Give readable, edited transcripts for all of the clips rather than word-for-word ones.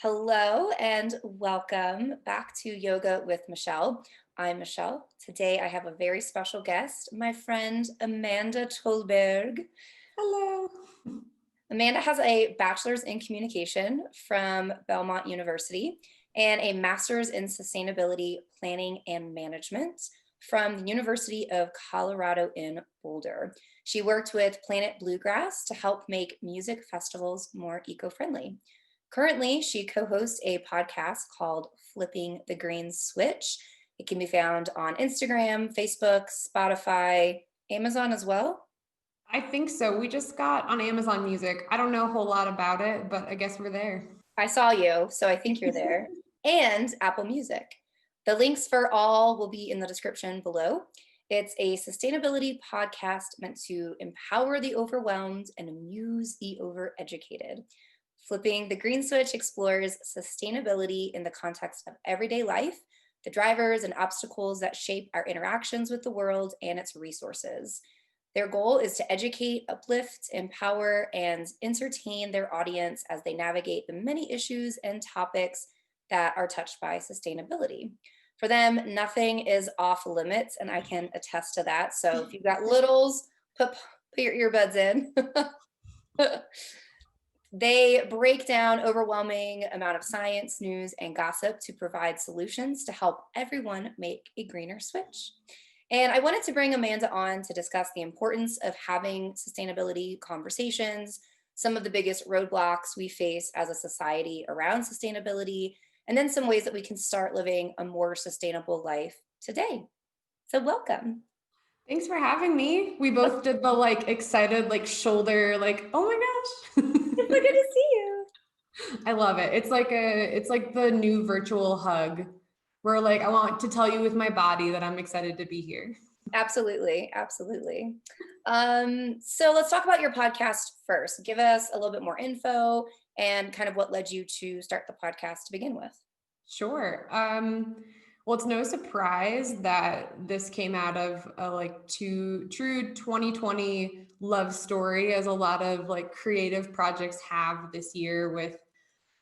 Hello and welcome back to Yoga with Michelle. I'm Michelle. Today I have a very special guest, my friend Amanda Tolberg. Hello. Amanda has a bachelor's in communication from Belmont University and a master's in sustainability planning and management from the University of Colorado in Boulder. She worked with Planet Bluegrass to help make music festivals more eco-friendly. Currently, she co-hosts a podcast called Flipping the Green Switch. It can be found on Instagram, Facebook, Spotify, Amazon as well. I think so. We just got on Amazon Music. I don't know a whole lot about it, but I guess we're there. I saw you, so I think you're there. And Apple Music. The links for all will be in the description below. It's a sustainability podcast meant to empower the overwhelmed and amuse the overeducated. Flipping the Green Switch explores sustainability in the context of everyday life, the drivers and obstacles that shape our interactions with the world and its resources. Their goal is to educate, uplift, empower, and entertain their audience as they navigate the many issues and topics that are touched by sustainability. For them, nothing is off limits, and I can attest to that. So if you've got littles, put your earbuds in. They break down overwhelming amount of science, news, and gossip to provide solutions to help everyone make a greener switch. And I wanted to bring Amanda on to discuss the importance of having sustainability conversations, some of the biggest roadblocks we face as a society around sustainability, and then some ways that we can start living a more sustainable life today. So welcome. Thanks for having me. We both did the excited shoulder oh my gosh. It's so good to see you. I love it. It's like the new virtual hug where I want to tell you with my body that I'm excited to be here. Absolutely. Absolutely. So let's talk about your podcast first. Give us a little bit more info and kind of what led you to start the podcast to begin with. Sure. Well, it's no surprise that this came out of a true 2020 love story, as a lot of creative projects have this year, with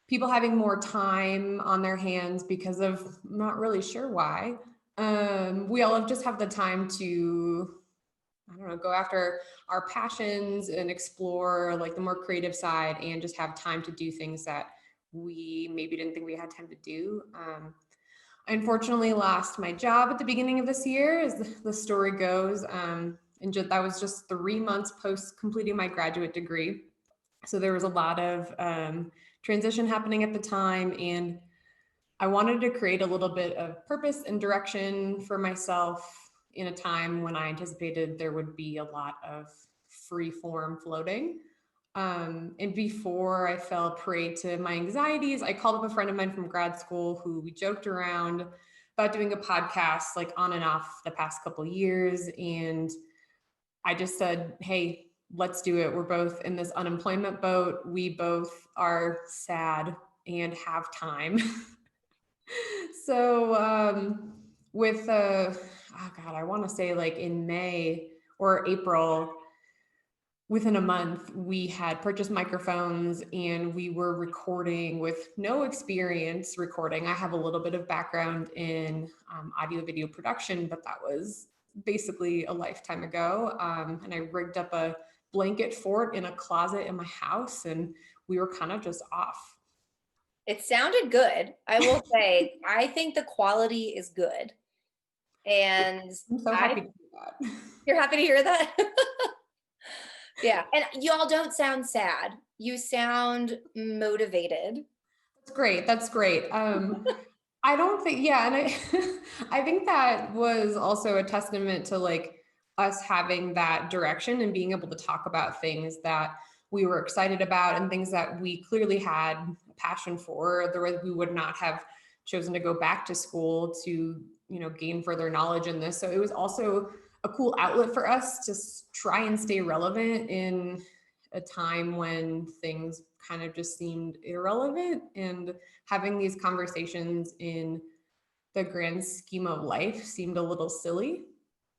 people having more time on their hands because of not really sure why. We all just have the time to, I don't know, go after our passions and explore the more creative side, and just have time to do things that we maybe didn't think we had time to do. I unfortunately lost my job at the beginning of this year, as the story goes. And that was just 3 months post completing my graduate degree. So there was a lot of transition happening at the time, and I wanted to create a little bit of purpose and direction for myself in a time when I anticipated there would be a lot of free form floating. And before I fell prey to my anxieties, I called up a friend of mine from grad school who we joked around about doing a podcast on and off the past couple of years. And I just said, hey, let's do it. We're both in this unemployment boat. We both are sad and have time. So I want to say in May or April, within a month, we had purchased microphones and we were recording with no experience recording. I have a little bit of background in audio video production, but that was basically a lifetime ago. And I rigged up a blanket fort in a closet in my house, and we were kind of just off. It sounded good. I will say, I think the quality is good. And I'm so happy to hear that. You're happy to hear that? Yeah. And y'all don't sound sad. You sound motivated. That's great. I don't think, yeah. And I think that was also a testament to us having that direction and being able to talk about things that we were excited about and things that we clearly had a passion for. Otherwise, we would not have chosen to go back to school to, gain further knowledge in this. So it was also a cool outlet for us to try and stay relevant in a time when things kind of just seemed irrelevant, and having these conversations in the grand scheme of life seemed a little silly.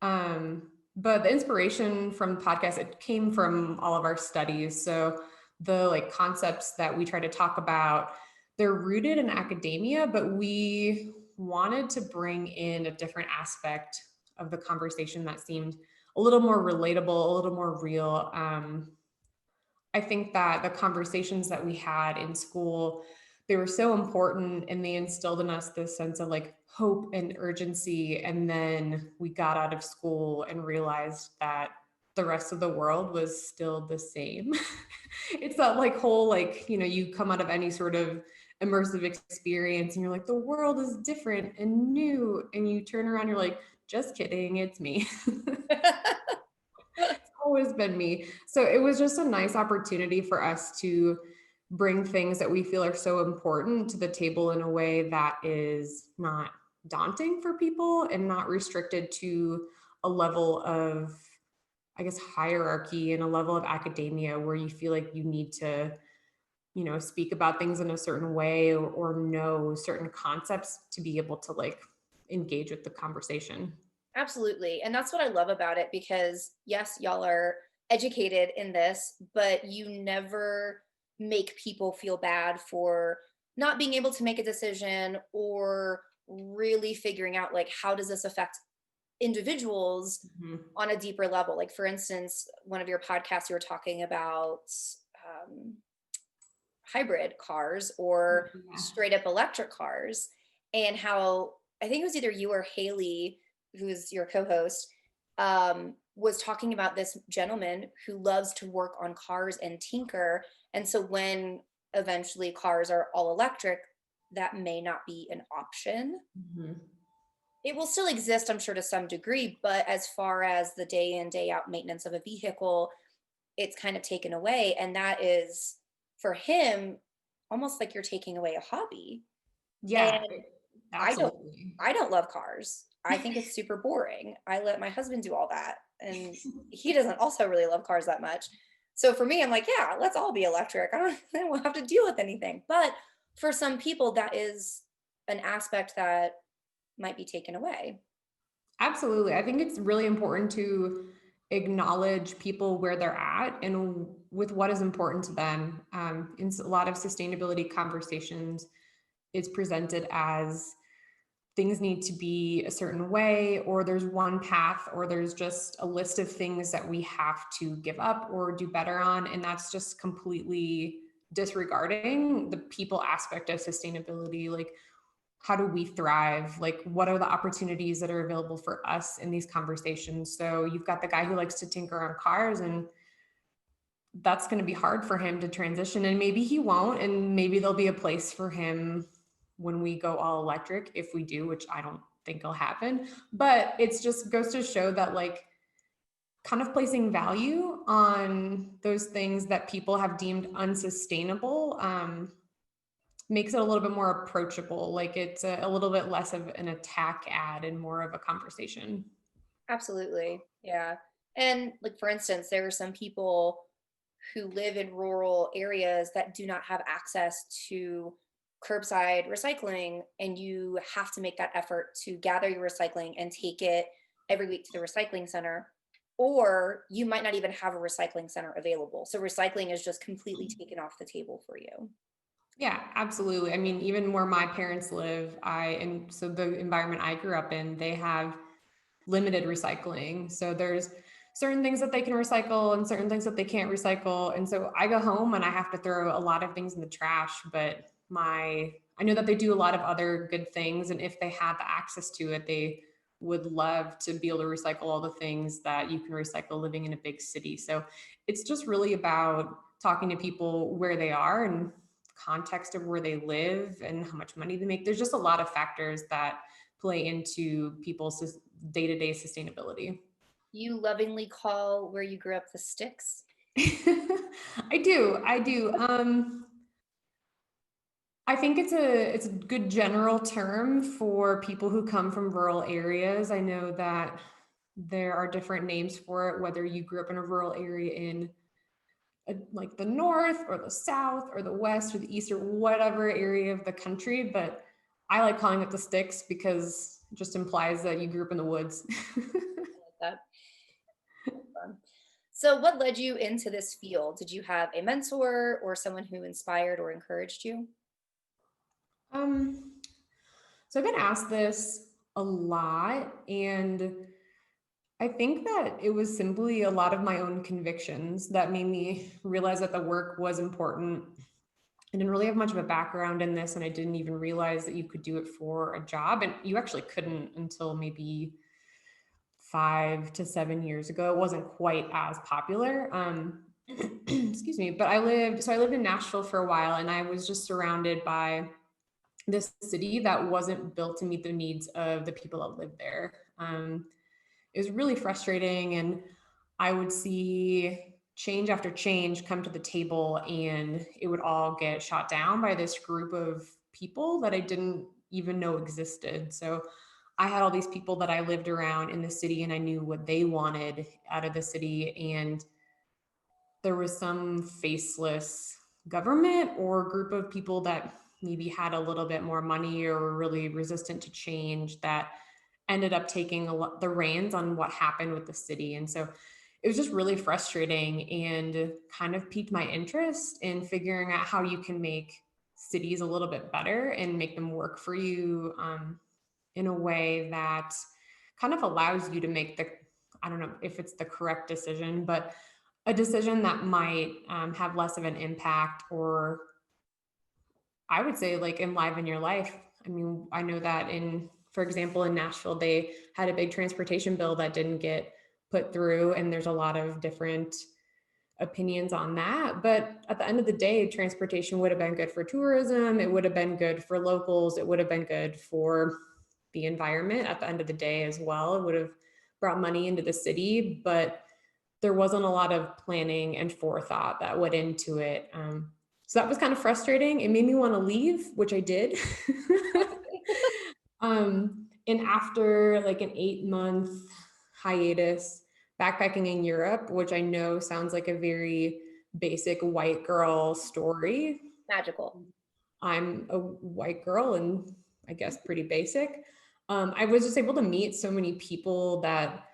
But the inspiration from the podcast, it came from all of our studies. So the concepts that we try to talk about they're rooted in academia, but we wanted to bring in a different aspect of the conversation that seemed a little more relatable, a little more real. I think that the conversations that we had in school, they were so important and they instilled in us this sense of like hope and urgency. And then we got out of school and realized that the rest of the world was still the same. It's that like whole, like, you come out of any sort of immersive experience and you're like, the world is different and new. And you turn around, you're like, just kidding, it's me. Always been me. So it was just a nice opportunity for us to bring things that we feel are so important to the table in a way that is not daunting for people and not restricted to a level of, I guess, hierarchy and a level of academia where you feel like you need to, speak about things in a certain way or know certain concepts to be able to like engage with the conversation. Absolutely. And that's what I love about it because, yes, y'all are educated in this, but you never make people feel bad for not being able to make a decision or really figuring out like how does this affect individuals Mhm. on a deeper level. Like for instance, one of your podcasts you were talking about um, hybrid cars or Yeah. straight up electric cars, and how I think it was either you or Haley, who's your co-host, was talking about this gentleman who loves to work on cars and tinker. And so when eventually cars are all electric, that may not be an option. Mhm. It will still exist, I'm sure, to some degree, but as far as the day in, day out maintenance of a vehicle, it's kind of taken away. And that is for him almost like you're taking away a hobby. Yeah, And I don't absolutely. I don't love cars. I think it's super boring. I let my husband do all that. And he doesn't also really love cars that much. So for me, I'm like, yeah, let's all be electric. I won't have to deal with anything. But for some people, that is an aspect that might be taken away. Absolutely. I think it's really important to acknowledge people where they're at and with what is important to them. In a lot of sustainability conversations, it's presented as things need to be a certain way, or there's one path, or there's just a list of things that we have to give up or do better on. And that's just completely disregarding the people aspect of sustainability. Like, how do we thrive? Like, what are the opportunities that are available for us in these conversations? So you've got the guy who likes to tinker on cars, and that's going to be hard for him to transition. And maybe he won't. And maybe there'll be a place for him when we go all electric, if we do, which I don't think will happen. But it's just goes to show that, like, kind of placing value on those things that people have deemed unsustainable makes it a little bit more approachable. Like, it's a little bit less of an attack ad and more of a conversation. Absolutely. Yeah. And like for instance, there are some people who live in rural areas that do not have access to curbside recycling, and you have to make that effort to gather your recycling and take it every week to the recycling center, or you might not even have a recycling center available, so recycling is just completely taken off the table for you. Yeah, absolutely. I mean, even where my parents live, and so the environment I grew up in, they have limited recycling. So there's certain things that they can recycle and certain things that they can't recycle. And so I go home and I have to throw a lot of things in the trash, but I know that they do a lot of other good things. And if they have access to it, they would love to be able to recycle all the things that you can recycle living in a big city. So it's just really about talking to people where they are and context of where they live and how much money they make. There's just a lot of factors that play into people's day-to-day sustainability. You lovingly call where you grew up the sticks. I do. I think it's a good general term for people who come from rural areas. I know that there are different names for it, whether you grew up in a rural area in like the north or the south or the west or the east or whatever area of the country. But I like calling it the sticks because it just implies that you grew up in the woods. I like that. Fun. So what led you into this field? Did you have a mentor or someone who inspired or encouraged you? Um, so I've been asked this a lot, and I think that it was simply a lot of my own convictions that made me realize that the work was important. I didn't really have much of a background in this, and I didn't even realize that you could do it for a job. And you actually couldn't until maybe 5 to 7 years ago. It wasn't quite as popular. Excuse me. But I lived in Nashville for a while, and I was just surrounded by this city that wasn't built to meet the needs of the people that lived there. It was really frustrating, and I would see change after change come to the table, and it would all get shot down by this group of people that I didn't even know existed. So I had all these people that I lived around in the city, and I knew what they wanted out of the city. And there was some faceless government or group of people that maybe had a little bit more money or were really resistant to change that ended up taking the reins on what happened with the city. And so it was just really frustrating and kind of piqued my interest in figuring out how you can make cities a little bit better and make them work for you, in a way that kind of allows you to make the, I don't know if it's the correct decision, but a decision that might, have less of an impact, or I would say like enliven your life. I mean, I know that for example, in Nashville, they had a big transportation bill that didn't get put through, and there's a lot of different opinions on that. But at the end of the day, transportation would have been good for tourism. It would have been good for locals. It would have been good for the environment at the end of the day as well. It would have brought money into the city, but there wasn't a lot of planning and forethought that went into it. So that was kind of frustrating. It made me want to leave, which I did. And after like an 8 month hiatus, backpacking in Europe, which I know sounds like a very basic white girl story. Magical. I'm a white girl and I guess pretty basic. I was just able to meet so many people that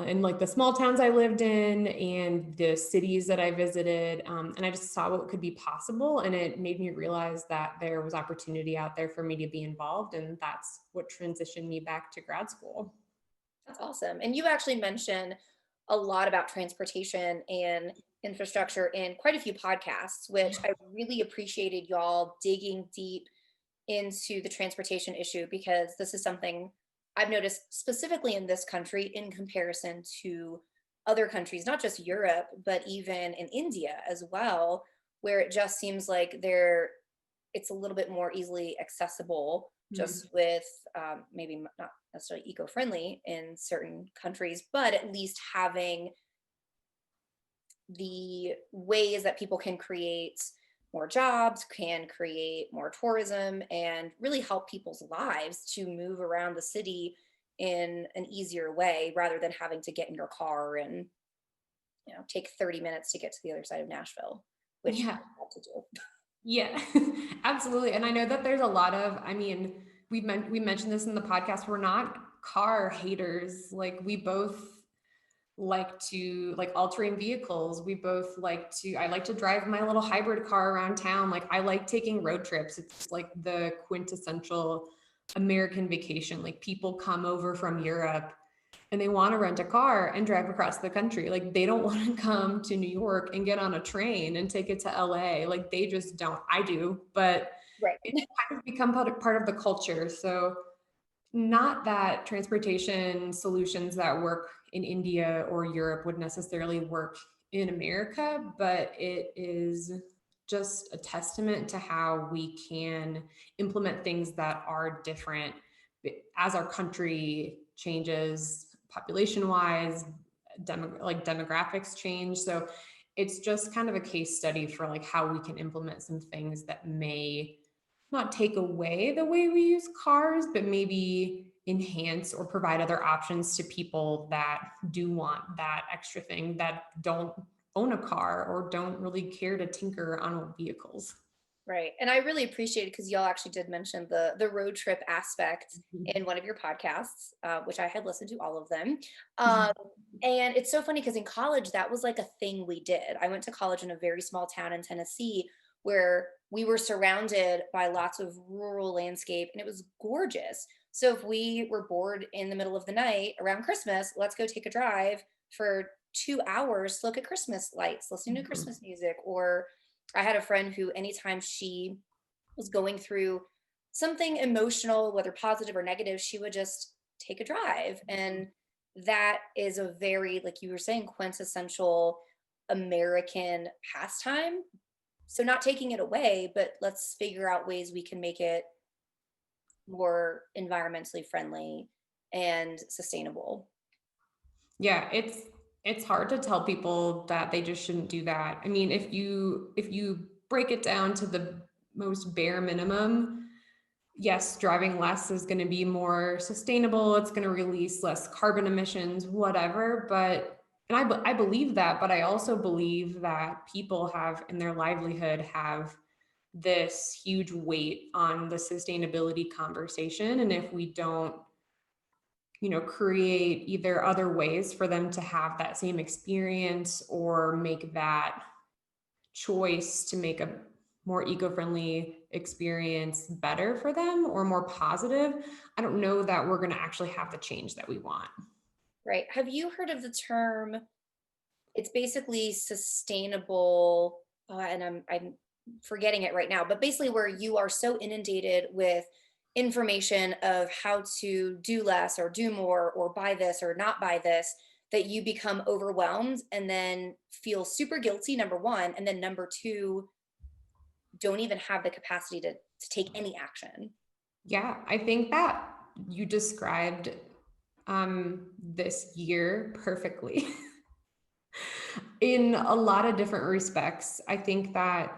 in like the small towns I lived in and the cities that I visited. And I just saw what could be possible. And it made me realize that there was opportunity out there for me to be involved. And that's what transitioned me back to grad school. That's awesome. And you actually mentioned a lot about transportation and infrastructure in quite a few podcasts, which I really appreciated y'all digging deep into the transportation issue, because this is something I've noticed specifically in this country in comparison to other countries, not just Europe, but even in India as well, where it just seems like it's a little bit more easily accessible, Mm. just with maybe not necessarily eco-friendly in certain countries, but at least having the ways that people can create more jobs, can create more tourism, and really help people's lives to move around the city in an easier way rather than having to get in your car and take 30 minutes to get to the other side of Nashville, which Yeah. I had to do. Yeah, absolutely. And I know that there's a lot of, I mean, we mentioned this in the podcast. We're not car haters. Like we both like to like altering vehicles. We both I like to drive my little hybrid car around town. Like I like taking road trips. It's like the quintessential American vacation. Like people come over from Europe and they want to rent a car and drive across the country. Like they don't want to come to New York and get on a train and take it to LA. Like they just don't. I do, but Right. it's kind of become part of the culture. So not that transportation solutions that work in India or Europe would necessarily work in America, but it is just a testament to how we can implement things that are different as our country changes population wise, demographics change. So it's just kind of a case study for like how we can implement some things that may not take away the way we use cars, but maybe enhance or provide other options to people that do want that extra thing, that don't own a car or don't really care to tinker on vehicles. Right. And I really appreciate it because y'all actually did mention the road trip aspect Mhm. in one of your podcasts, which I had listened to all of them. Um, and it's so funny because in college, that was like a thing we did. I went to college in a very small town in Tennessee where we were surrounded by lots of rural landscape and it was gorgeous. So if we were bored in the middle of the night around Christmas, let's go take a drive for 2 hours to look at Christmas lights, listening to Mhm. Christmas music. Or I had a friend who, anytime she was going through something emotional, whether positive or negative, she would just take a drive. And that is a very, like you were saying, quintessential American pastime. So, not taking it away, but let's figure out ways we can make it more environmentally friendly and sustainable. Yeah, it's hard to tell people that they just shouldn't do that. I mean, if you break it down to the most bare minimum, yes, driving less is going to be more sustainable. It's going to release less carbon emissions, whatever. But and I believe that, but I also believe that people have in their livelihood have this huge weight on the sustainability conversation. And if we don't, create either other ways for them to have that same experience or make that choice to make a more eco-friendly experience better for them or more positive, I don't know that we're going to actually have the change that we want. Right. Have you heard of the term? It's basically sustainable, and I'm forgetting it right now, but basically where you are so inundated with information of how to do less or do more or buy this or not buy this, that you become overwhelmed and then feel super guilty, number one, and then number two, don't even have the capacity to take any action. Yeah, I think that you described this year perfectly in a lot of different respects. I think that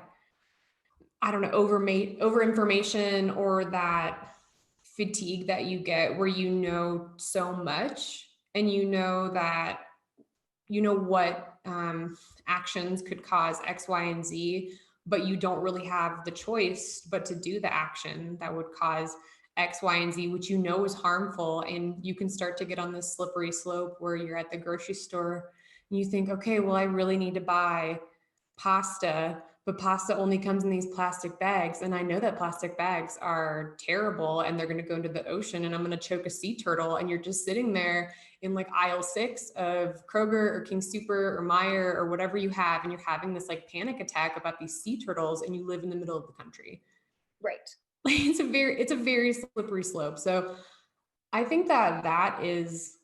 I don't know, over information or that fatigue that you get where you know so much and you know that you know what actions could cause X, Y, and Z, but you don't really have the choice but to do the action that would cause X, Y, and Z, which you know is harmful. And you can start to get on this slippery slope where you're at the grocery store and you think, okay, well, I really need to buy pasta, but pasta only comes in these plastic bags. And I know that plastic bags are terrible and they're going to go into the ocean and I'm going to choke a sea turtle. And you're just sitting there in like aisle 6 of Kroger or King Super or Meyer or whatever you have. And you're having this like panic attack about these sea turtles and you live in the middle of the country. Right. It's a very slippery slope. So I think that that is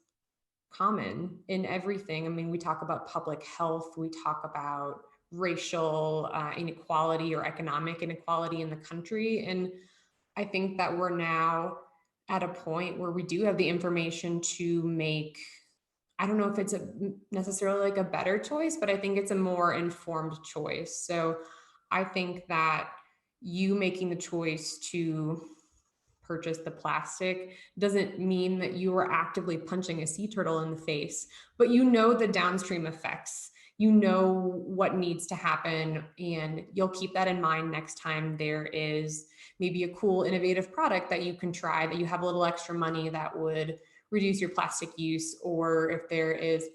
common in everything. I mean, we talk about public health, we talk about racial inequality or economic inequality in the country. And I think that we're now at a point where we do have the information to make, I don't know if it's necessarily like a better choice, but I think it's a more informed choice. So I think that you making the choice to purchase the plastic doesn't mean that you are actively punching a sea turtle in the face, but you know the downstream effects. You know what needs to happen, and you'll keep that in mind next time there is maybe a cool, innovative product that you can try that you have a little extra money that would reduce your plastic use, or if there is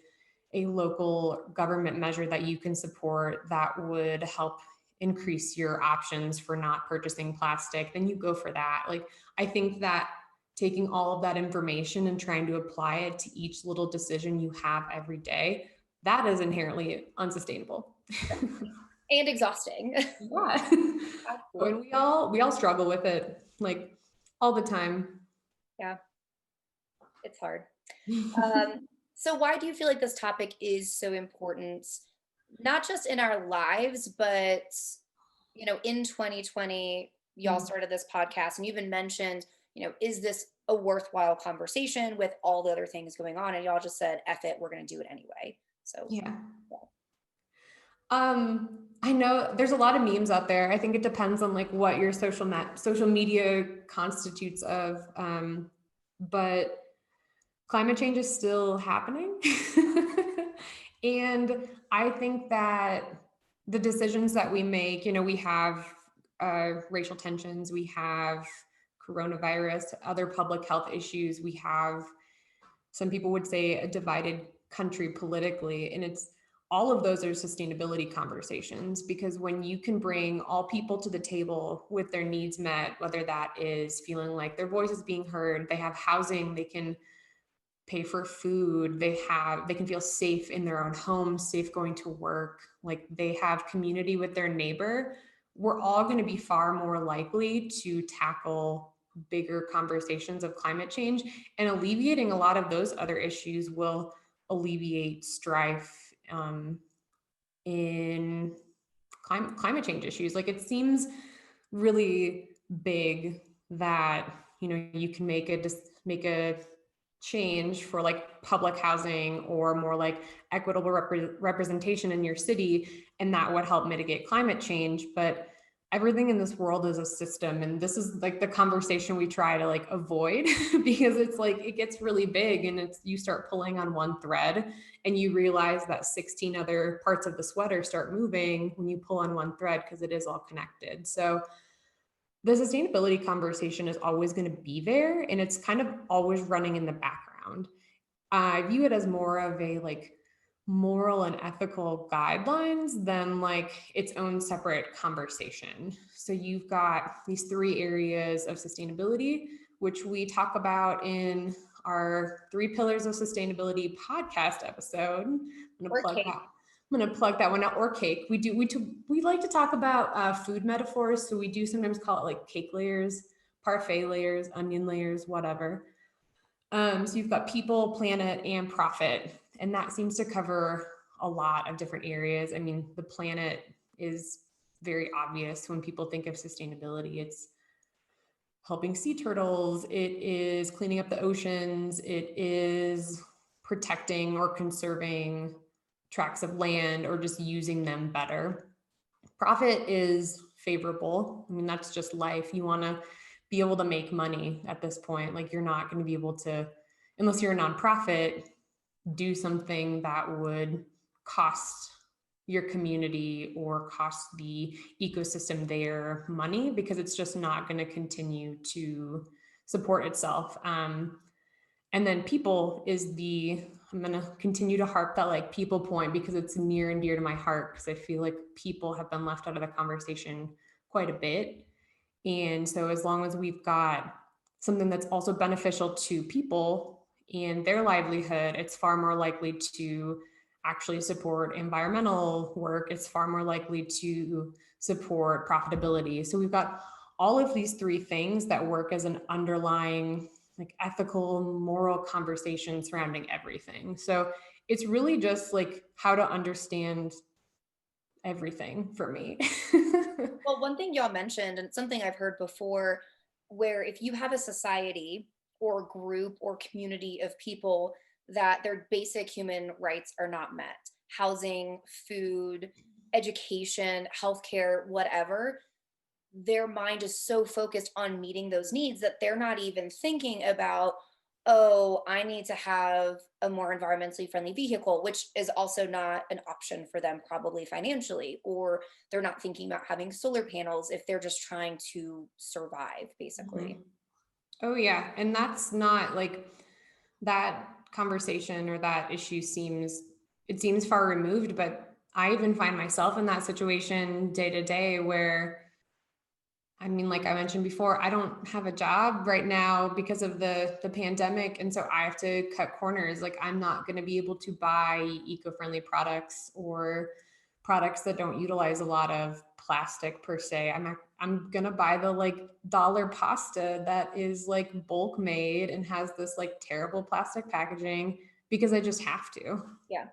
a local government measure that you can support that would help increase your options for not purchasing plastic, then you go for that. Like, I think that taking all of that information and trying to apply it to each little decision you have every day, that is inherently unsustainable. And exhausting. Yeah. Absolutely. And we all struggle with it like all the time. Yeah, it's hard. So why do you feel like this topic is so important, not just in our lives, but in 2020, y'all started this podcast and you even mentioned, is this a worthwhile conversation with all the other things going on? And y'all just said, F it, we're gonna do it anyway. So Yeah. yeah. I know there's a lot of memes out there. I think it depends on like what your social media constitutes of. But climate change is still happening. And I think that the decisions that we make, we have racial tensions, we have coronavirus, other public health issues, we have some people would say a divided country politically, and it's all of those are sustainability conversations, because when you can bring all people to the table with their needs met, whether that is feeling like their voice is being heard, they have housing, they can pay for food, they can feel safe in their own homes, safe going to work, like they have community with their neighbor, we're all going to be far more likely to tackle bigger conversations of climate change. And alleviating a lot of those other issues will alleviate strife in climate change issues. Like, it seems really big that, you know, you can make a change for like public housing or more like equitable representation in your city, and that would help mitigate climate change. But everything in this world is a system, and this is like the conversation we try to like avoid because it's like it gets really big, and it's, you start pulling on one thread and you realize that 16 other parts of the sweater start moving when you pull on one thread, because it is all connected. So the sustainability conversation is always going to be there, and it's kind of always running in the background. I view it as more of a like moral and ethical guidelines than like its own separate conversation. So you've got these three areas of sustainability, which we talk about in our 3 Pillars of Sustainability podcast episode. I'm Or cake. going to plug that one out. Or cake. We like to talk about food metaphors. So we do sometimes call it like cake layers, parfait layers, onion layers, whatever. So you've got people, planet, and profit. And that seems to cover a lot of different areas. I mean, the planet is very obvious when people think of sustainability. It's helping sea turtles, it is cleaning up the oceans, it is protecting or conserving tracts of land or just using them better. Profit is favorable. I mean, that's just life. You want to be able to make money at this point. Like, you're not going to be able to, unless you're a nonprofit, do something that would cost your community or cost the ecosystem their money, because it's just not going to continue to support itself. And then people is I'm going to continue to harp that like people point, because it's near and dear to my heart, because I feel like people have been left out of the conversation quite a bit. And so as long as we've got something that's also beneficial to people and their livelihood, it's far more likely to actually support environmental work. It's far more likely to support profitability. So we've got all of these 3 things that work as an underlying like ethical, moral conversation surrounding everything. So it's really just like how to understand everything for me. Well, one thing y'all mentioned, and something I've heard before, where if you have a society or group or community of people that their basic human rights are not met, housing, food, education, healthcare, whatever, their mind is so focused on meeting those needs that they're not even thinking about, oh, I need to have a more environmentally friendly vehicle, which is also not an option for them, probably financially, or they're not thinking about having solar panels if they're just trying to survive, basically. Mhm. Oh yeah, and that's not like that conversation or that issue seems far removed, but I even find myself in that situation day to day where, I mean, like I mentioned before, I don't have a job right now because of the pandemic, and so I have to cut corners. Like, I'm not going to be able to buy eco-friendly products or products that don't utilize a lot of plastic per se. I'm going to buy the like dollar pasta that is like bulk made and has this like terrible plastic packaging because I just have to. Yeah,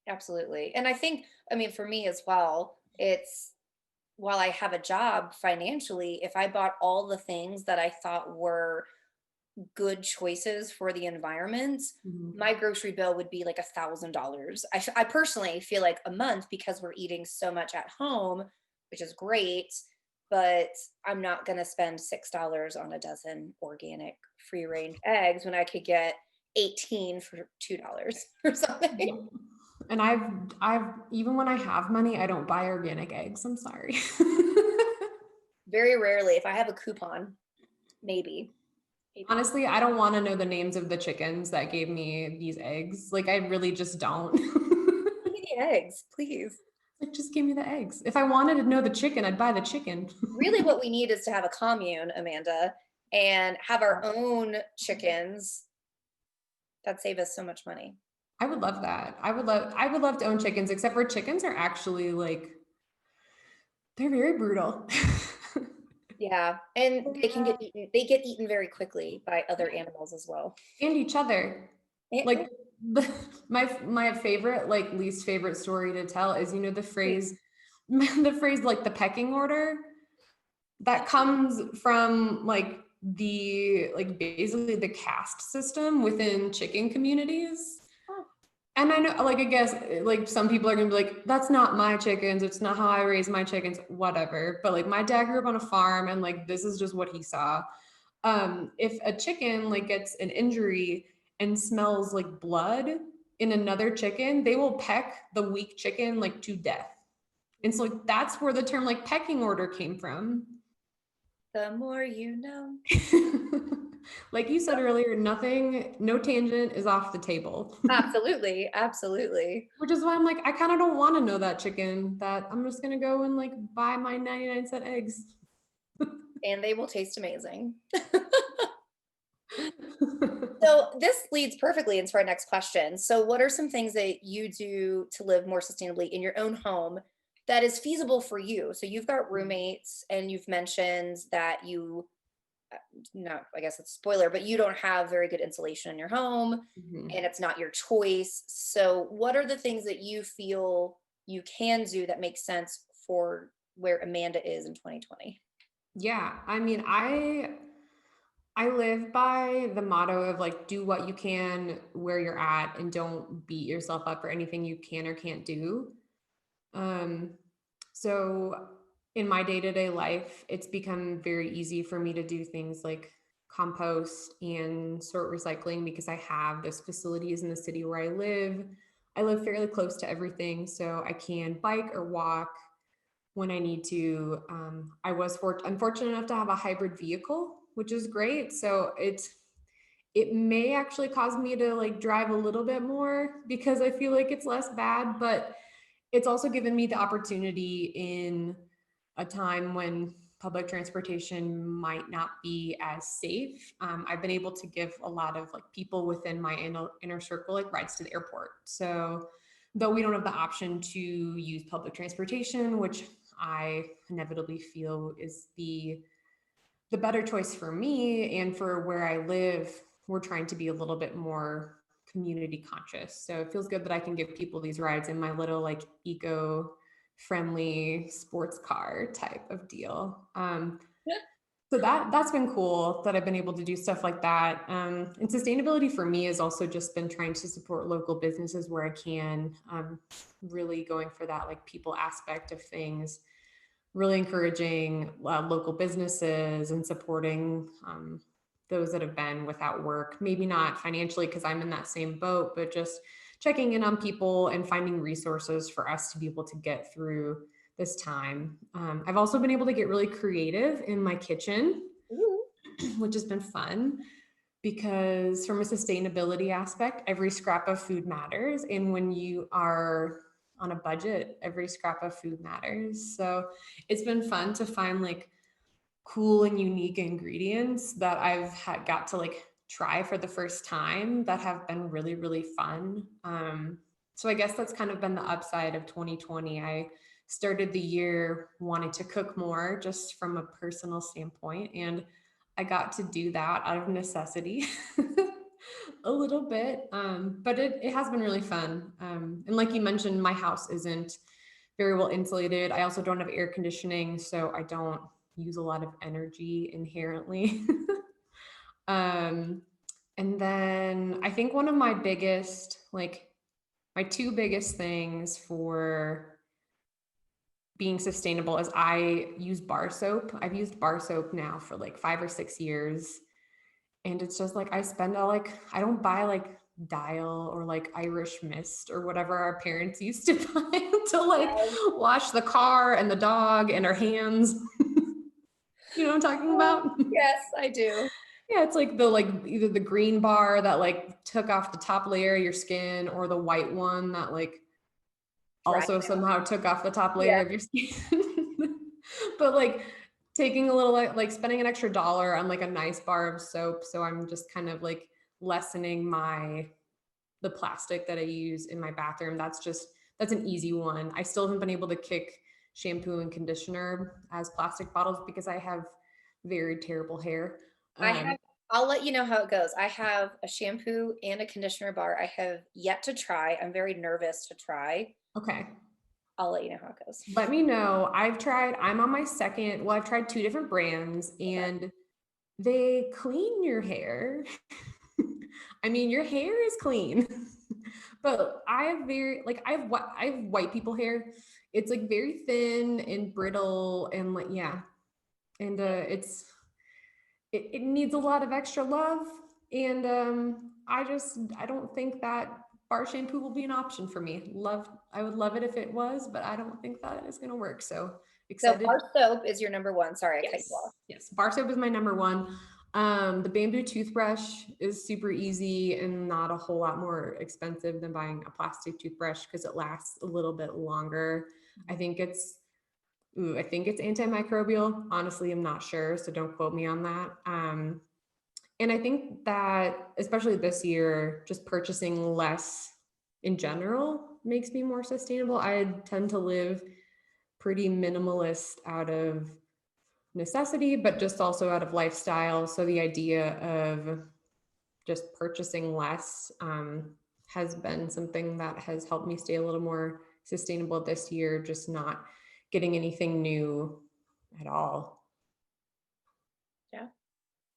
absolutely. And I think, I mean, for me as well, it's while I have a job financially, if I bought all the things that I thought were good choices for the environment, Mhm. my grocery bill would be like $1,000. I personally feel like a month, because we're eating so much at home, which is great, but I'm not going to spend $6 on a dozen organic free range eggs when I could get 18 for $2 or something. Yep. And I've even when I have money, I don't buy organic eggs. I'm sorry. Very rarely, if I have a coupon, maybe. Maybe. Honestly, I don't want to know the names of the chickens that gave me these eggs. Like, I really just don't. Give me the the eggs, please. Like, just give me the eggs. If I wanted to know the chicken, I'd buy the chicken. Really what we need is to have a commune, Amanda, and have our own chickens. That save us so much money. I would love that. I would love to own chickens, except for chickens are actually like, they're very brutal. Yeah, and they get eaten very quickly by other animals as well. And each other. Eh, Like the, my favorite, like least favorite story to tell is, you know, the eh, phrase, the phrase like the pecking order that comes from like basically the caste system within chicken communities. oh, And I know, like, I guess, like, some people are gonna be like, that's not my chickens. It's not how I raise my chickens, whatever. But like, my dad grew up on a farm, and like, this is just what he saw. If a chicken like gets an injury and smells like blood in another chicken, they will peck the weak chicken like to death. And so like, that's where the term like pecking order came from. the more you know. Like you said earlier, nothing, no tangent is off the table. Absolutely, absolutely. Which is why I'm like, I kind of don't want to know that chicken, that I'm just gonna go and like buy my 99-cent eggs. And they will taste amazing. So this leads perfectly into our next question. So what are some things that you do to live more sustainably in your own home that is feasible for you? So you've got roommates and you've mentioned that you no, I guess it's a spoiler, but you don't have very good insulation in your home Mhm. and it's not your choice. So what are the things that you feel you can do that makes sense for where Amanda is in 2020? Yeah, I mean, I live by the motto of like, do what you can where you're at and don't beat yourself up for anything you can or can't do. Um, so in my day-to-day life, it's become very easy for me to do things like compost and sort recycling because I have those facilities in the city where I live. I live fairly close to everything, so I can bike or walk when I need to. I was unfortunate enough to have a hybrid vehicle, which is great. So it may actually cause me to like drive a little bit more because I feel like it's less bad, but it's also given me the opportunity in a time when public transportation might not be as safe. I've been able to give a lot of like people within my inner circle like rides to the airport. So though we don't have the option to use public transportation, which I inevitably feel is the better choice for me and for where I live, we're trying to be a little bit more community conscious. So it feels good that I can give people these rides in my little like eco friendly sports car type of deal. So that's been cool that I've been able to do stuff like that. And sustainability for me has also just been trying to support local businesses where I can, really going for that like people aspect of things, really encouraging local businesses and supporting those that have been without work. Maybe not financially because I'm in that same boat, but just checking in on people and finding resources for us to be able to get through this time. I've also been able to get really creative in my kitchen, Ooh. which has been fun because from a sustainability aspect, every scrap of food matters. And when you are on a budget, every scrap of food matters. So it's been fun to find like cool and unique ingredients that got to like try for the first time that have been really, really fun. So I guess that's kind of been the upside of 2020. I started the year wanting to cook more just from a personal standpoint, and I got to do that out of necessity a little bit. But it has been really fun. And like you mentioned, my house isn't very well insulated. I also don't have air conditioning, so I don't use a lot of energy inherently. um, and then I think one of my biggest, like my two biggest things for being sustainable is I use bar soap. I've used bar soap now for like 5 or 6 years. And it's just like I spend all like, I don't buy like Dial or like Irish Mist or whatever our parents used to buy to like Yes. wash the car and the dog and our hands. You know what I'm talking about? Yes, I do. Yeah, it's like the like either the green bar that like took off the top layer of your skin or the white one that like Dry also down. somehow took off the top layer Yeah. of your skin. But like taking a little like spending an extra dollar on like a nice bar of soap. So I'm just kind of like lessening the plastic that I use in my bathroom. That's an easy one. I still haven't been able to kick shampoo and conditioner as plastic bottles because I have very terrible hair. I Um, have I'll let you know how it goes. I have a shampoo and a conditioner bar I have yet to try. I'm very nervous to try. okay. I'll let you know how it goes. Let me know. I'm on my second, well, I've tried two different brands Okay. and they clean your hair. I mean, your hair is clean, but I have very like I have white people hair. It's like very thin and brittle and like yeah, and it needs a lot of extra love. And I don't think that bar shampoo will be an option for me. I would love it if it was, but I don't think that is going to work. So So excited. bar soap is your number one. Sorry, I cut you off. Yes, bar soap is my number one. The bamboo toothbrush is super easy and not a whole lot more expensive than buying a plastic toothbrush because it lasts a little bit longer. I think it's I think it's antimicrobial. Honestly, I'm not sure, so don't quote me on that. And I think that especially this year, just purchasing less in general makes me more sustainable. I tend to live pretty minimalist out of necessity, but just also out of lifestyle. So the idea of just purchasing less has been something that has helped me stay a little more sustainable this year, just not getting anything new at all. Yeah.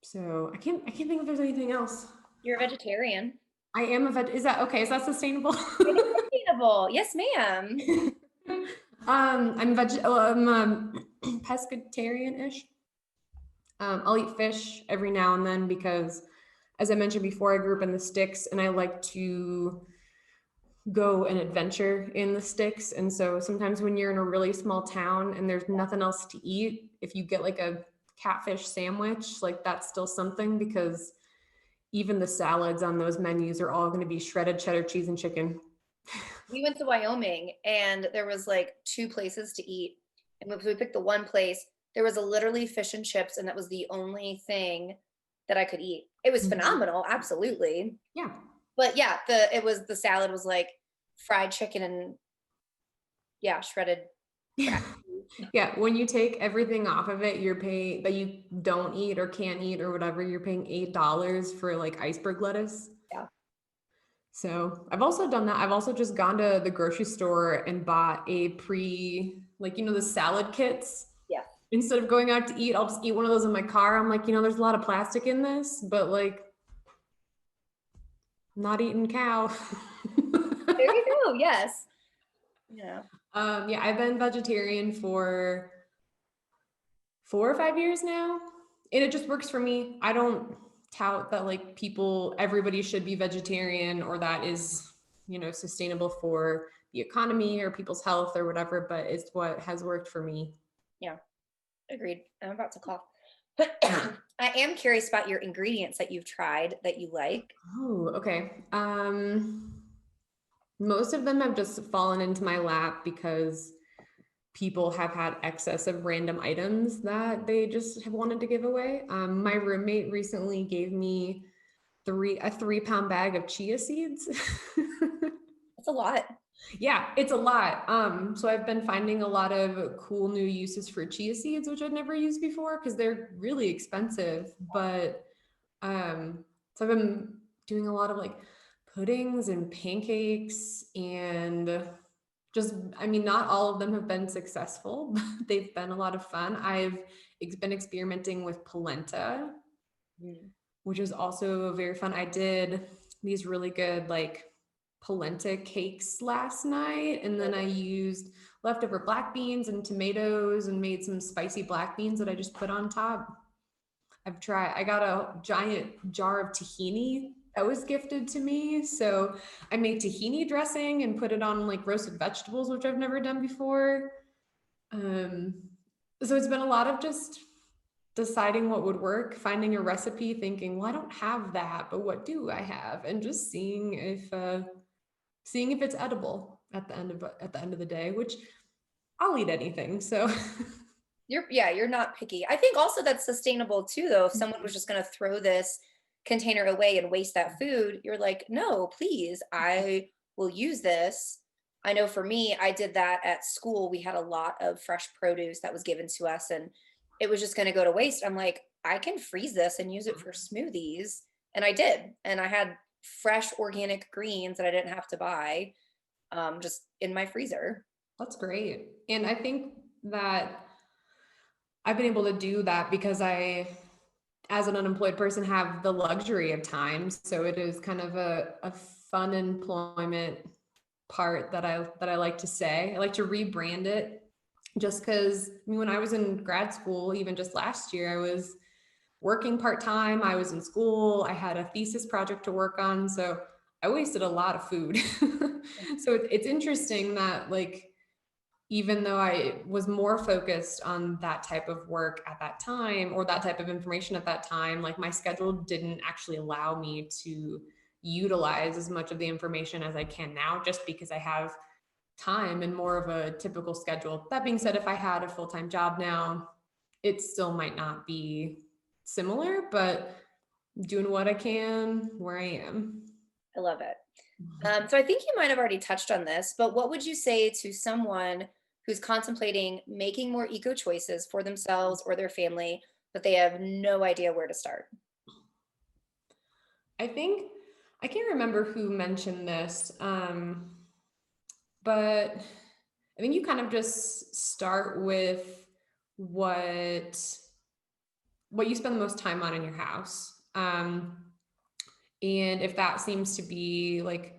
So I can't think if there's anything else. You're a vegetarian. I am a veg. Is that okay? Is that sustainable? It is sustainable. Yes, ma'am. I'm pescatarian-ish. I'll eat fish every now and then because, as I mentioned before, I grew up in the sticks and I like to go and adventure in the sticks. And so sometimes when you're in a really small town and there's nothing else to eat, if you get like a catfish sandwich, like that's still something because even the salads on those menus are all going to be shredded cheddar cheese and chicken. We went to Wyoming and there was like two places to eat. And we picked the one place, there was a literally fish and chips, and that was the only thing that I could eat. It was Mhm. phenomenal, absolutely. Yeah. But yeah, the salad was like fried chicken and yeah, shredded crap. Yeah, when you take everything off of it, you're paying that you don't eat or can't eat or whatever, you're paying $8 for like iceberg lettuce. Yeah. So I've also done that. I've also just gone to the grocery store and bought a like, the salad kits. Yeah. Instead of going out to eat, I'll just eat one of those in my car. I'm like, there's a lot of plastic in this, but like, I'm not eating cow. There you go. Yes. Yeah. Yeah, I've been vegetarian for 4 or 5 years now, and it just works for me. I don't tout that like everybody should be vegetarian or that is, sustainable for the economy or people's health or whatever, but it's what has worked for me. Yeah. Agreed. I'm about to cough. I am curious about your ingredients that you've tried that you like. Oh, okay. Most of them have just fallen into my lap because people have had excess of random items that they just have wanted to give away. My roommate recently gave me a 3 pound bag of chia seeds. It's a lot. Yeah, it's a lot. So I've been finding a lot of cool new uses for chia seeds, which I've never used before because they're really expensive. But so I've been doing a lot of like puddings and pancakes and I mean, not all of them have been successful, but they've been a lot of fun. I've been experimenting with polenta, Mm. which is also very fun. I did these really good like polenta cakes last night, and then I used leftover black beans and tomatoes and made some spicy black beans that I just put on top. I got a giant jar of tahini that was gifted to me. So I made tahini dressing and put it on like roasted vegetables, which I've never done before. Um, so it's been a lot of just deciding what would work, finding a recipe, thinking, well, I don't have that, but what do I have? And just seeing if it's edible. at the end of the day, which I'll eat anything. So You're not picky. I think also that's sustainable too, though. If someone was just going to throw this container away and waste that food, you're like, no, please, I will use this. I know for me, I did that at school. We had a lot of fresh produce that was given to us, and it was just going to go to waste. I'm like, I can freeze this and use it for smoothies. And I did. And I had fresh organic greens that I didn't have to buy just in my freezer. that's great. And I think that I've been able to do that because as an unemployed person, have the luxury of time. So it is kind of a fun employment part that I like to say. I like to rebrand it just because I mean, when I was in grad school, even just last year, I was working part-time, I was in school, I had a thesis project to work on. So I wasted a lot of food. So it's interesting that like even though I was more focused on that type of work at that time or that type of information at that time, like my schedule didn't actually allow me to utilize as much of the information as I can now, just because I have time and more of a typical schedule. That being said, if I had a full time job now, it still might not be similar, but doing what I can where I am. I love it. So I think you might have already touched on this, but what would you say to someone who's contemplating making more eco choices for themselves or their family, but they have no idea where to start? I think I can't remember who mentioned this, but I think you kind of just start with what what you spend the most time on in your house. And if that seems to be like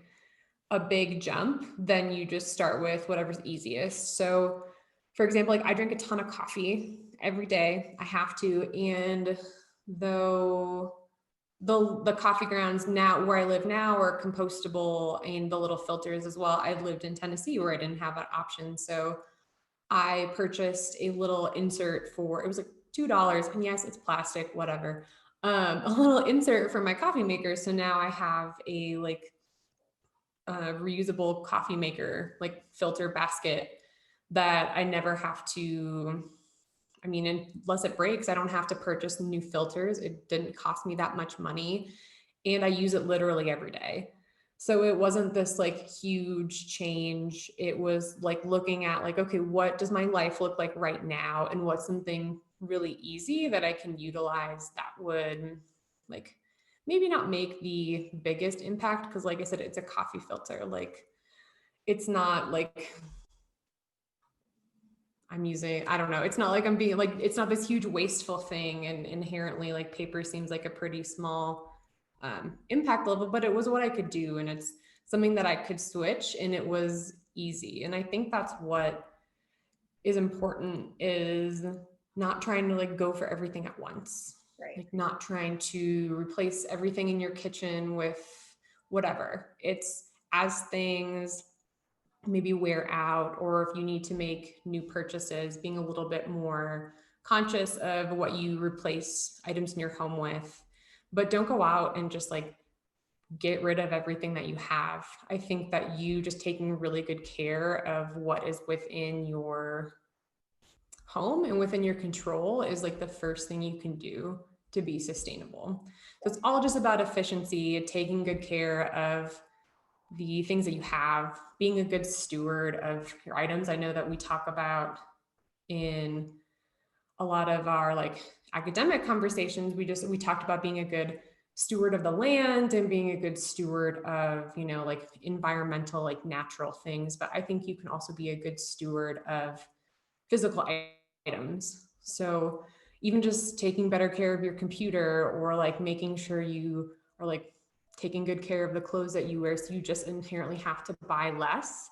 a big jump, then you just start with whatever's easiest. So, for example, like I drink a ton of coffee every day. I have to. And though the coffee grounds now where I live now are compostable and the little filters as well. I lived in Tennessee where I didn't have that option. So I purchased a little insert for it was like $2. And yes, it's plastic, whatever. A little insert for my coffee maker. So now I have a like reusable coffee maker, like filter basket that I never have to. I mean, unless it breaks, I don't have to purchase new filters. It didn't cost me that much money. And I use it literally every day. So it wasn't this like huge change. It was like looking at like, okay, what does my life look like right now? And what's something really easy that I can utilize that would like maybe not make the biggest impact? Because like I said, it's a coffee filter. Like it's not like I'm using, I don't know. It's not like I'm being like, it's not this huge wasteful thing. And inherently, like paper seems like a pretty small impact level, but it was what I could do. And it's something that I could switch and it was easy. And I think that's what is important is not trying to like go for everything at once, Right. like not trying to replace everything in your kitchen with whatever. It's as things maybe wear out or if you need to make new purchases, being a little bit more conscious of what you replace items in your home with. But don't go out and just like get rid of everything that you have. I think that you just taking really good care of what is within your home and within your control is like the first thing you can do to be sustainable. So it's all just about efficiency, taking good care of the things that you have, being a good steward of your items. I know that we talk about in a lot of our like academic conversations, we talked about being a good steward of the land and being a good steward of, you know, like environmental, like natural things. But I think you can also be a good steward of physical items. So even just taking better care of your computer or like making sure you are like taking good care of the clothes that you wear. So you just inherently have to buy less.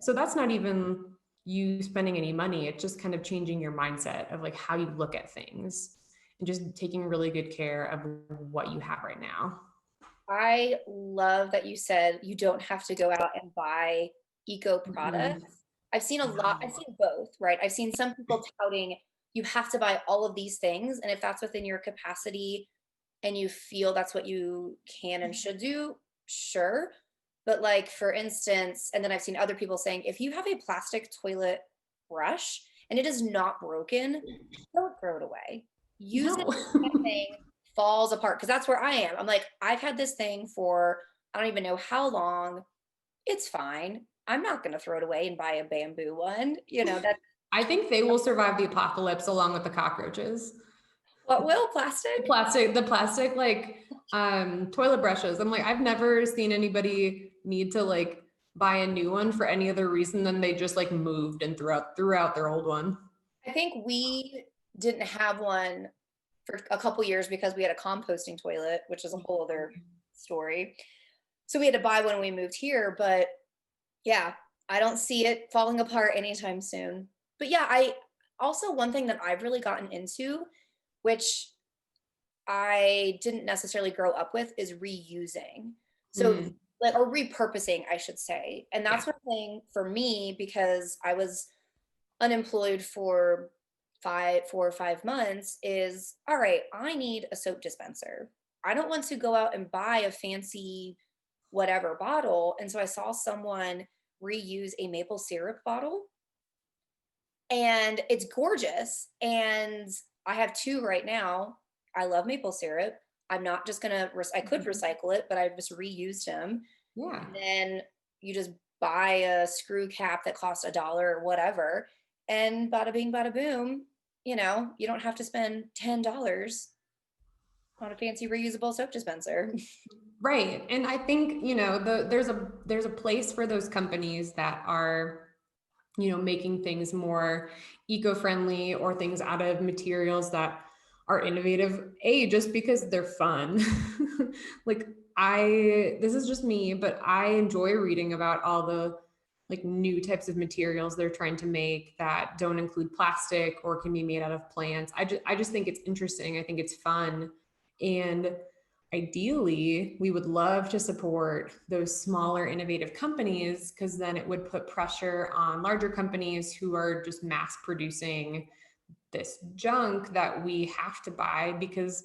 So that's not even you spending any money. It's just kind of changing your mindset of like how you look at things and just taking really good care of what you have right now. I love that you said you don't have to go out and buy eco Mm-mm. products. I've seen a lot, I've No. seen both, right? I've seen some people touting you have to buy all of these things. And if that's within your capacity and you feel that's what you can and should do, sure. But like for instance, and then I've seen other people saying if you have a plastic toilet brush and it is not broken, don't throw it away. Use it No. until that thing falls apart. Because that's where I am. I'm like, I've had this thing for I don't even know how long. It's fine. I'm not going to throw it away and buy a bamboo one. That's I think they will survive the apocalypse along with the cockroaches. what will The plastic. plastic like toilet brushes. I'm like, I've never seen anybody need to like buy a new one for any other reason than they just like moved and threw out their old one. I think we didn't have one for a couple years because we had a composting toilet, which is a whole other story. So we had to buy one when we moved here. But yeah, I don't see it falling apart anytime soon. But yeah, I also one thing that I've really gotten into, which I didn't necessarily grow up with, is reusing. So Mm, like or repurposing, I should say. And yeah. that's one thing for me because I was unemployed for 4 or 5 months is all right, I need a soap dispenser. I don't want to go out and buy a fancy whatever bottle. And so I saw someone reuse a maple syrup bottle and it's gorgeous. And I have two right now. I love maple syrup. I'm not just gonna, I could recycle it, but I just reused them. Yeah. And then you just buy a screw cap that costs $1 or whatever. And bada bing, bada boom, you don't have to spend $10 on a fancy reusable soap dispenser. Right. And I think, there's a place for those companies that are, making things more eco-friendly or things out of materials that are innovative, just because they're fun. Like this is just me, but I enjoy reading about all the like new types of materials they're trying to make that don't include plastic or can be made out of plants. I just think it's interesting. I think it's fun. And ideally, we would love to support those smaller innovative companies because then it would put pressure on larger companies who are just mass producing this junk that we have to buy because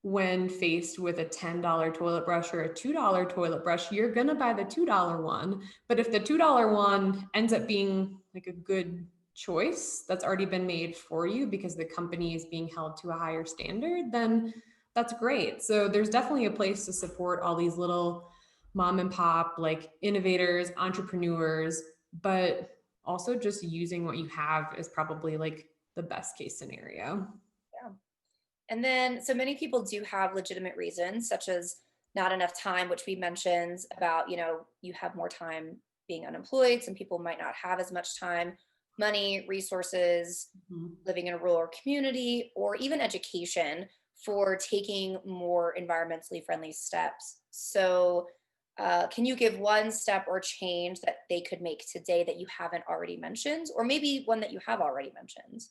when faced with a $10 toilet brush or a $2 toilet brush, you're going to buy the $2 one. But if the $2 one ends up being like a good choice that's already been made for you because the company is being held to a higher standard, then that's great. So there's definitely a place to support all these little mom and pop, like innovators, entrepreneurs, but also just using what you have is probably like the best case scenario. Yeah. And then, so many people do have legitimate reasons, such as not enough time, which we mentioned about, you have more time being unemployed. Some people might not have as much time, money, resources, Mhm. living in a rural community, or even education for taking more environmentally friendly steps. So, can you give one step or change that they could make today that you haven't already mentioned, or maybe one that you have already mentioned?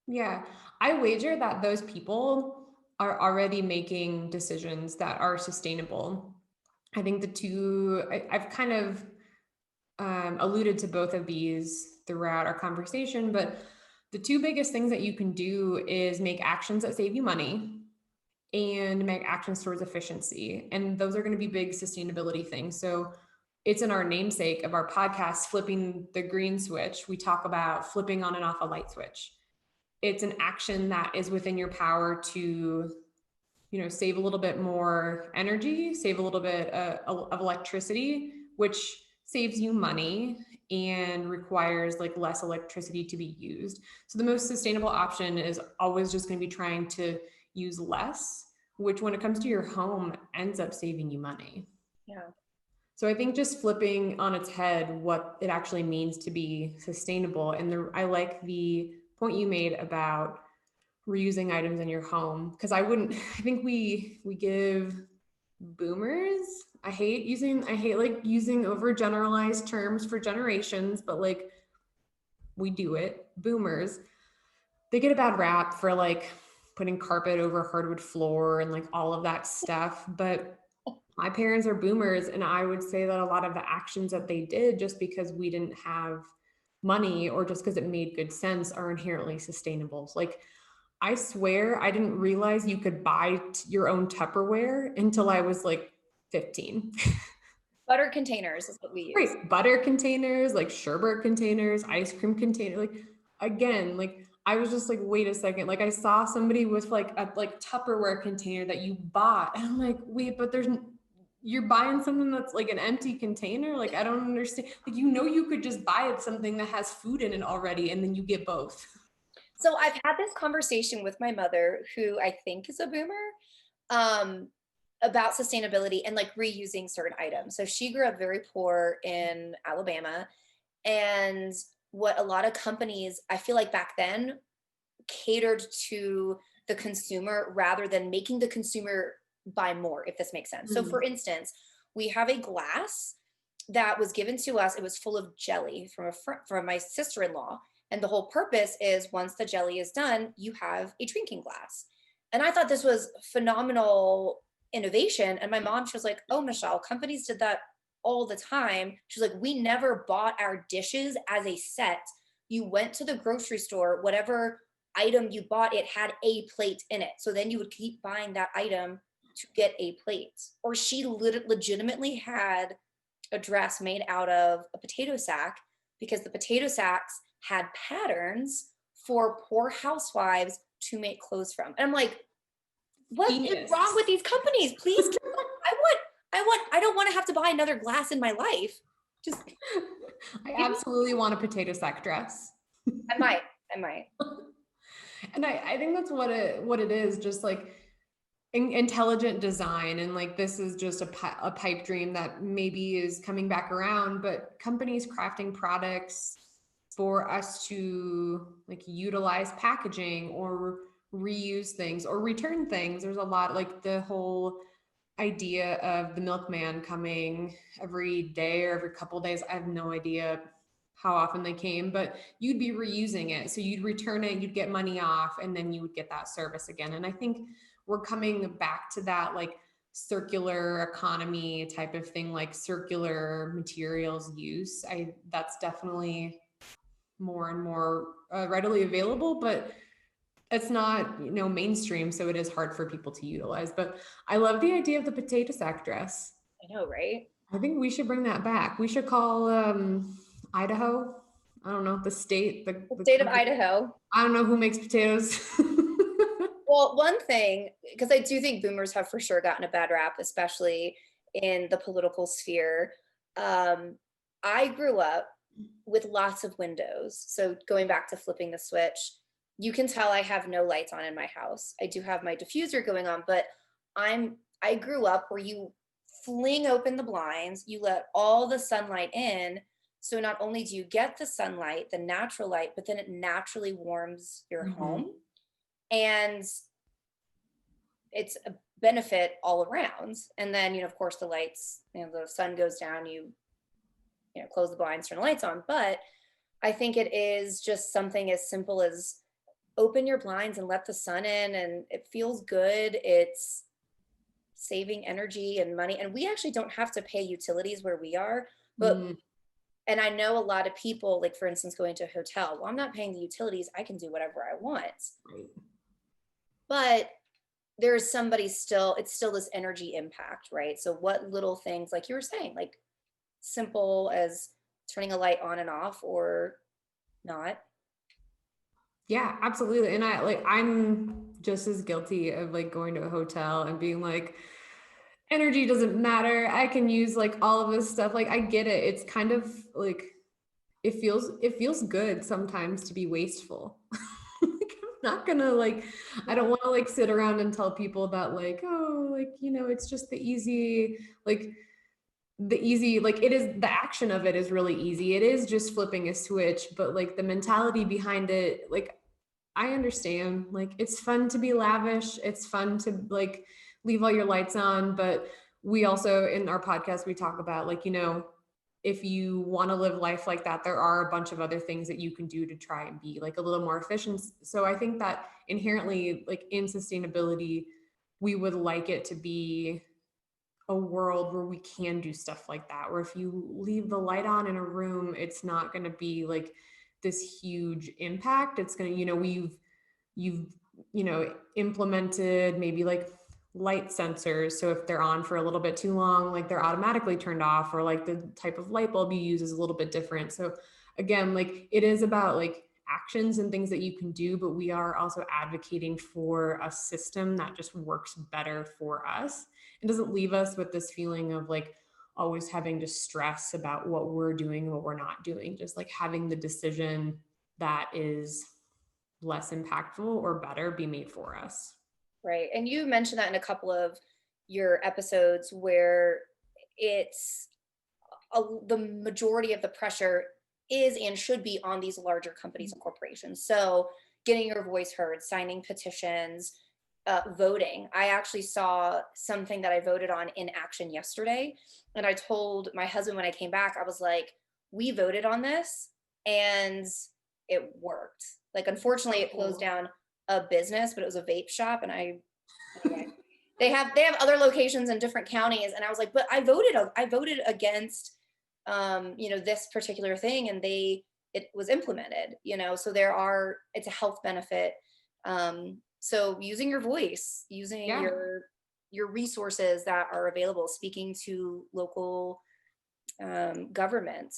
Yeah, I wager that those people are already making decisions that are sustainable. I think I've kind of alluded to both of these throughout our conversation, but the two biggest things that you can do is make actions that save you money and make actions towards efficiency. And those are going to be big sustainability things. So it's in our namesake of our podcast, Flipping the Green Switch. We talk about flipping on and off a light switch. It's an action that is within your power to save a little bit more energy, save a little bit of electricity, which saves you money and requires like less electricity to be used. So the most sustainable option is always just going to be trying to use less, which when it comes to your home ends up saving you money. Yeah. So I think just flipping on its head what it actually means to be sustainable. And I like the point you made about reusing items in your home because I think we give boomers, I hate like using overgeneralized terms for generations, but like we do it. Boomers, they get a bad rap for like putting carpet over hardwood floor and like all of that stuff, but my parents are boomers, and I would say that a lot of the actions that they did just because we didn't have money or just because it made good sense are inherently sustainable. Like I swear I didn't realize you could buy your own Tupperware until I was like 15. Butter containers is what we use. Right. Butter containers, like sherbet containers, ice cream container. Like again, like I was just like, wait a second. Like I saw somebody with like a like Tupperware container that you bought. And I'm like, wait, but you're buying something that's like an empty container. Like I don't understand. Like, you could just buy it something that has food in it already, and then you get both. So I've had this conversation with my mother, who I think is a boomer, um, about sustainability and like reusing certain items. So she grew up very poor in Alabama. And what a lot of companies, I feel like back then, catered to the consumer rather than making the consumer buy more, if this makes sense. So, Mm. for instance, we have a glass that was given to us. It was full of jelly from from my sister-in-law, and the whole purpose is once the jelly is done, you have a drinking glass. And I thought this was phenomenal innovation. And my mom, she was like, "Oh, Michelle, companies did that all the time." She's like, "We never bought our dishes as a set. You went to the grocery store, whatever item you bought, it had a plate in it. So then you would keep buying that item to get a plate." Or she legitimately had a dress made out of a potato sack because the potato sacks had patterns for poor housewives to make clothes from. And I'm like, what is Genius. wrong with these companies? Please, I don't want to have to buy another glass in my life. Just I absolutely want a potato sack dress. I might, I might. And I think that's what it is, just like intelligent design. And like this is just a pipe dream that maybe is coming back around, but companies crafting products for us to like utilize packaging or reuse things or return things. There's a lot, like the whole idea of the milkman coming every day or every couple days. I have no idea how often they came, but you'd be reusing it. So you'd return it, you'd get money off, and then you would get that service again. And I think we're coming back to that like circular economy type of thing, like circular materials use. That's definitely more and more readily available, but it's not, mainstream. So it is hard for people to utilize, but I love the idea of the potato sack dress. I know, right? I think we should bring that back. We should call Idaho. I don't know, the state, The the state of country. Idaho. I don't know who makes potatoes. Well, one thing, because I do think boomers have for sure gotten a bad rap, especially in the political sphere. Um, I grew up with lots of windows. So going back to flipping the switch, you can tell I have no lights on in my house. I do have my diffuser going on, but I grew up where you fling open the blinds, you let all the sunlight in. So not only do you get the sunlight, the natural light, but then it naturally warms your Mhm. home. And it's a benefit all around. And then, of course, the lights, the sun goes down, you close the blinds, turn the lights on. But I think it is just something as simple as open your blinds and let the sun in, and it feels good. It's saving energy and money. And we actually don't have to pay utilities where we are. But Mm, and I know a lot of people, like for instance, going to a hotel, well, I'm not paying the utilities, I can do whatever I want. right. But there's somebody still, it's still this energy impact, right? So what little things, like you were saying, like simple as turning a light on and off or not. Yeah, absolutely. And I'm just as guilty of like going to a hotel and being like, energy doesn't matter. I can use like all of this stuff. Like I get it. It's kind of like it feels good sometimes to be wasteful. Like I'm not gonna like I don't want to like sit around and tell people that like, oh, like, it's just the easy, like it is, the action of it is really easy. It is just flipping a switch, but like the mentality behind it, like I understand, like it's fun to be lavish. It's fun to like leave all your lights on, but we also in our podcast we talk about like, if you want to live life like that, there are a bunch of other things that you can do to try and be like a little more efficient. So I think that inherently, like in sustainability, we would like it to be a world where we can do stuff like that, where if you leave the light on in a room, it's not going to be like this huge impact. It's going to, you've implemented maybe like light sensors. So if they're on for a little bit too long, like they're automatically turned off, or like the type of light bulb you use is a little bit different. So again, like it is about like actions and things that you can do, but we are also advocating for a system that just works better for us and doesn't leave us with this feeling of like always having to stress about what we're doing and what we're not doing. Just like having the decision that is less impactful or better be made for us. Right. And you mentioned that in a couple of your episodes where it's the majority of the pressure is and should be on these larger companies and corporations. So getting your voice heard, signing petitions, voting. I actually saw something that I voted on in action yesterday. And I told my husband when I came back, I was like, we voted on this and it worked. Like, unfortunately, So it closed cool. down a business, but it was a vape shop. And anyway, they have other locations in different counties. And I was like, but I voted against, this particular thing, and it was implemented, so it's a health benefit. So using your voice, using Yeah. your resources that are available, speaking to local government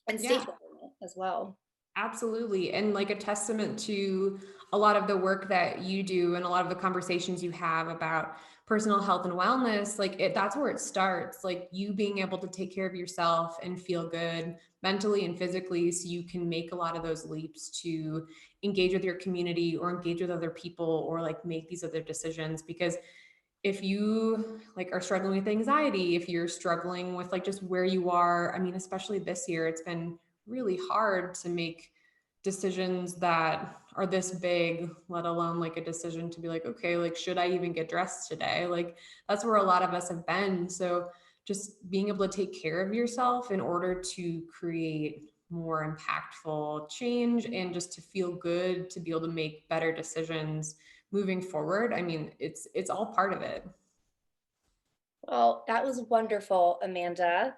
and state Yeah. government as well. Absolutely. And like a testament to a lot of the work that you do and a lot of the conversations you have about personal health and wellness, like that's where it starts. Like you being able to take care of yourself and feel good mentally and physically so you can make a lot of those leaps to engage with your community or engage with other people or like make these other decisions. Because if you like are struggling with anxiety, if you're struggling with like just where you are, I mean, especially this year, it's been really hard to make decisions that are this big, let alone like a decision to be like, okay, like, should I even get dressed today? Like, that's where a lot of us have been. So, just being able to take care of yourself in order to create more impactful change and just to feel good, to be able to make better decisions moving forward. I mean, it's all part of it. Well, that was wonderful, Amanda.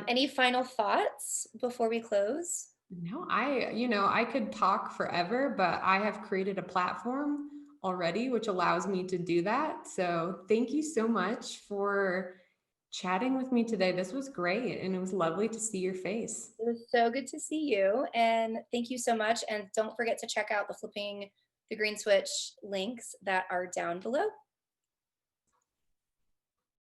Any final thoughts before we close? No, I could talk forever, but I have created a platform already, which allows me to do that. So thank you so much for chatting with me today. This was great, and it was lovely to see your face. It was so good to see you. And thank you so much. And don't forget to check out the Flipping the Green Switch links that are down below.